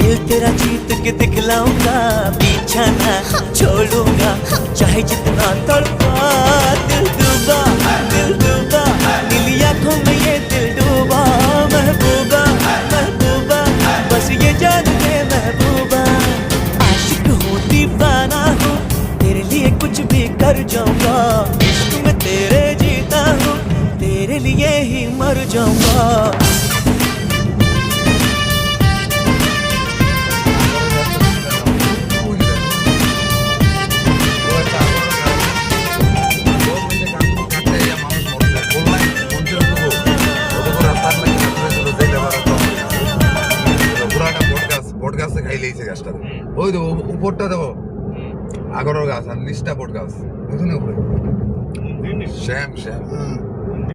दिल तेरा जीत के दिखलाऊंगा, पीछा ना छोड़ूंगा, चाहे जितना तड़पा। दिल डूबा नीली आंखों में ये दिल डूबा। महबूबा महबूबा बस ये जान ले महबूबा। आशिक हूँ दीवाना हूँ, तेरे लिए कुछ भी कर जाऊंगा। इश्क में तेरे जीता हूँ, तेरे लिए ही मर जाऊंगा। ওই দেবো উপরটা দেবো আগরের গাছ আর নিচটা বট গাছ বুঝুন উপরে শ্যাম শ্যাম